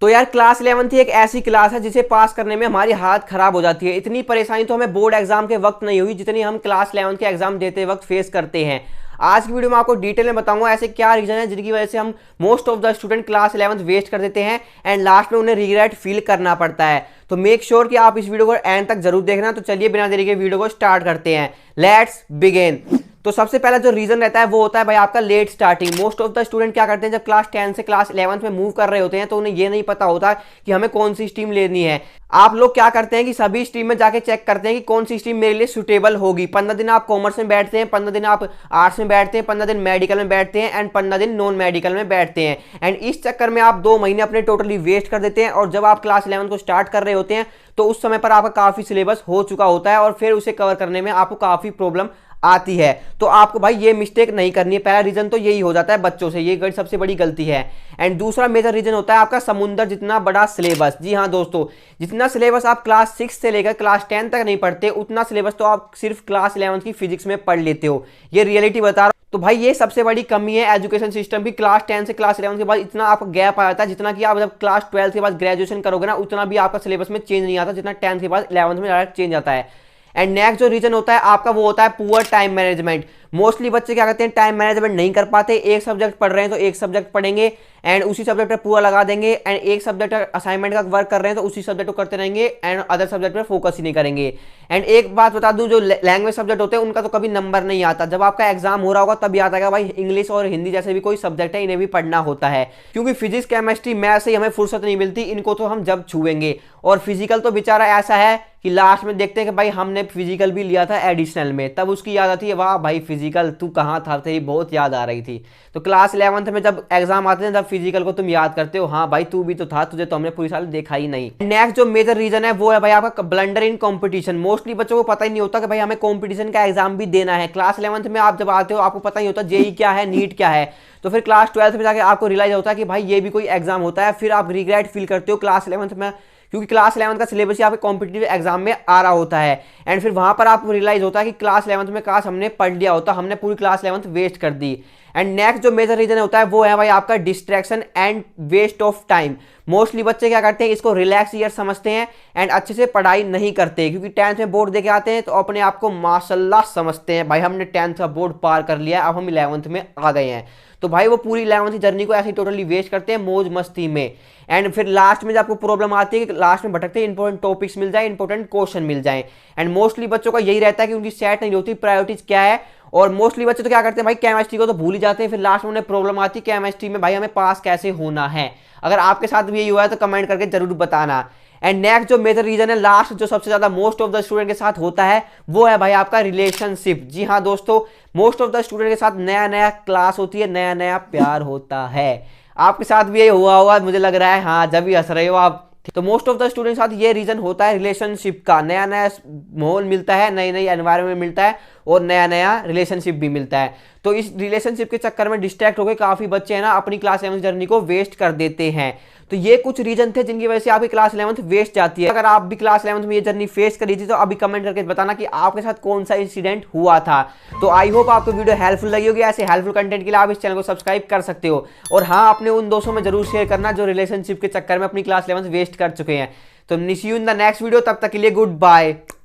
तो यार क्लास 11 ही एक ऐसी क्लास है जिसे पास करने में हमारी हालत खराब हो जाती है। इतनी परेशानी तो हमें बोर्ड एग्जाम के वक्त नहीं हुई जितनी हम क्लास 11 के एग्जाम देते वक्त फेस करते हैं। आज की वीडियो में आपको डिटेल में बताऊंगा ऐसे क्या रीजन है जिनकी वजह से हम most of the student class 11 waste कर देते हैं एंड लास्ट में उन्हें रिग्रेट फील करना पड़ता है। तो मेक श्योर कि आप इस वीडियो को एंड तक जरूर देखना। तो चलिए बिना देरी के वीडियो को स्टार्ट करते हैं। Let's begin. तो सबसे पहला जो रीजन रहता है वो होता है भाई आपका late starting. Most of the student क्या करते हैं, जब क्लास 10 से क्लास 11 में मूव कर रहे होते हैं तो उन्हें ये नहीं पता होता कि हमें कौन सी स्ट्रीम लेनी है। आप लोग क्या करते हैं कि सभी स्ट्रीम में जाके चेक करते हैं कि कौन सी स्ट्रीम मेरे लिए सुटेबल होगी। 15 दिन आप कॉमर्स में बैठते हैं, 15 दिन आप आर्ट्स में बैठते हैं, 15 दिन मेडिकल में बैठते हैं एंड 15 दिन नॉन मेडिकल में बैठते हैं। एंड इस चक्कर में आप 2 महीने अपने टोटली वेस्ट कर देते हैं। और जब आप क्लास 11 को स्टार्ट कर रहे होते हैं तो उस समय पर आपका काफी सिलेबस हो चुका होता है और फिर उसे कवर करने में आपको काफी प्रॉब्लम आती है। तो आपको भाई ये मिस्टेक नहीं करनी है। पहला रीजन तो यही हो जाता है बच्चों से, ये सबसे बड़ी गलती है। एंड दूसरा मेजर रीजन होता है आपका समुंदर जितना बड़ा सिलेबस। जी हाँ दोस्तों, जितना सिलेबस आप क्लास 6 से लेकर क्लास 10 तक नहीं पढ़ते उतना सिलेबस तो आप सिर्फ क्लास 11 की फिजिक्स में पढ़ लेते हो। ये रियलिटी बता रहा हूं। तो भाई ये सबसे बड़ी कमी है एजुकेशन सिस्टम की। क्लास 10 से क्लास 11 के बाद इतना आपका गैप आ जाता है जितना कि आप जब क्लास 12 के बाद ग्रेजुएशन करोगे ना उतना भी आपका सिलेबस में चेंज नहीं आता जितना 10 के बाद 11 में डायरेक्ट चेंज आता है। एंड नेक्स्ट जो रीजन होता है आपका वो होता है पुअर टाइम मैनेजमेंट। मोस्टली बच्चे क्या करते हैं, टाइम मैनेजमेंट नहीं कर पाते। एक सब्जेक्ट पढ़ रहे हैं तो एक सब्जेक्ट पढ़ेंगे एंड उसी सब्जेक्ट पर पूरा लगा देंगे। एंड एक सब्जेक्ट असाइनमेंट का वर्क कर रहे हैं तो उसी सब्जेक्ट को करते रहेंगे एंड अदर सब्जेक्ट पर फोकस ही नहीं करेंगे। एंड एक बात बता दूं, जो लैंग्वेज सब्जेक्ट होते हैं उनका तो कभी नंबर नहीं आता। जब आपका एग्जाम हो रहा होगा तब याद आएगा भाई इंग्लिश और हिंदी जैसे भी कोई सब्जेक्ट है इन्हें भी पढ़ना होता है, क्योंकि फिजिक्स केमिस्ट्री मैथ से हमें फुर्सत नहीं मिलती। इनको तो हम जब छुएंगे। और फिजिकल तो बेचारा ऐसा है कि लास्ट में देखते हैं कि भाई हमने फिजिकल भी लिया था एडिशनल में, तब उसकी याद आती है वाह भाई फिजिकल तू कहाँ था, तेरी बहुत याद आ रही थी। तो क्लास 11 में जब एग्जाम आते हैं तब फिजिकल को तुम याद करते हो, हाँ भाई तू भी तो था, तुझे तो हमने पूरी साल देखा ही नहीं। नेक्स्ट जो मेजर रीजन है वो है भाई आपका ब्लंडर इन कंपटीशन। मोस्टली बच्चों को पता ही नहीं होता कि भाई हमें कंपटीशन का एग्जाम भी देना है। क्लास 11 में आप जब आते हो आपको पता ही होता जेई क्या है, नीट क्या है। तो फिर क्लास 12 में जाकर आपको रियलाइज होता है कि भाई ये भी कोई एग्जाम होता है। फिर आप रिग्रेट फील करते हो क्लास 11 में, क्योंकि क्लास 11 का सिलेबस ही आपके कॉम्पिटिटिव एग्जाम में आ रहा होता है। एंड फिर वहां पर आपको रियलाइज होता है कि क्लास 11 में काश हमने पढ़ लिया होता, हमने पूरी क्लास 11 वेस्ट कर दी। एंड नेक्स्ट जो मेजर रीजन होता है वो है भाई आपका distraction and waste of time. Mostly बच्चे क्या करते हैं, इसको रिलैक्स ईयर समझते हैं एंड अच्छे से पढ़ाई नहीं करते, क्योंकि 10th में बोर्ड देके आते हैं तो अपने आप को माशाल्लाह समझते हैं भाई हमने 10th का बोर्ड पार कर लिया, अब हम 11th में आ गए हैं। तो भाई वो पूरी 11th की जर्नी को ऐसे टोटली वेस्ट करते हैं मौज मस्ती में। एंड फिर लास्ट में जब आपको प्रॉब्लम आती है कि लास्ट में भटकते हैं, इंपॉर्टेंट टॉपिक्स मिल जाए, इंपॉर्टेंट क्वेश्चन मिल जाए। एंड मोस्टली बच्चों का यही रहता है कि उनकी सेट नहीं होती प्रायोरिटीज क्या है। और मोस्टली बच्चे तो क्या करते हैं भाई केमिस्ट्री को तो भूल ही जाते हैं। फिर लास्ट में उन्हें प्रॉब्लम आती है केमिस्ट्री में भाई हमें पास कैसे होना है। अगर आपके साथ भी यही हुआ है तो कमेंट करके जरूर बताना। एंड नेक्स्ट जो मेजर रीजन है लास्ट जो सबसे ज्यादा मोस्ट ऑफ द स्टूडेंट के साथ होता है वो है भाई आपका रिलेशनशिप। जी हाँ दोस्तों, मोस्ट ऑफ द स्टूडेंट के साथ नया नया क्लास होती है, नया नया प्यार होता है। आपके साथ भी यही हुआ होगा मुझे लग रहा है, हाँ जब भी हंस रहे हो आप। तो मोस्ट ऑफ द स्टूडेंट के साथ ये रीजन होता है रिलेशनशिप का। नया नया माहौल मिलता है, नई नई एनवायरनमेंट मिलता है और नया नया रिलेशनशिप भी मिलता है। तो इस रिलेशनशिप के चक्कर में डिस्ट्रैक्ट होकर काफी बच्चे हैं ना अपनी क्लास 11 जर्नी को वेस्ट कर देते हैं। तो ये कुछ रीजन थे जिनकी वजह से आपकी क्लास 11 वेस्ट जाती है। अगर आप भी क्लास 11 में ये जर्नी फेस करी थी तो अभी कमेंट करके बताना कि आपके साथ कौन सा इंसिडेंट हुआ था। तो आई होप आपको वीडियो हेल्पफुल लगी होगी। ऐसे हेल्पफुल कंटेंट के लिए आप इस चैनल को सब्सक्राइब कर सकते हो। और हाँ, अपने उन दोस्तों में जरूर शेयर करना जो रिलेशनशिप के चक्कर में अपनी क्लास 11 वेस्ट कर चुके हैं। तो see you in the next video, तब तक के लिए गुड बाय।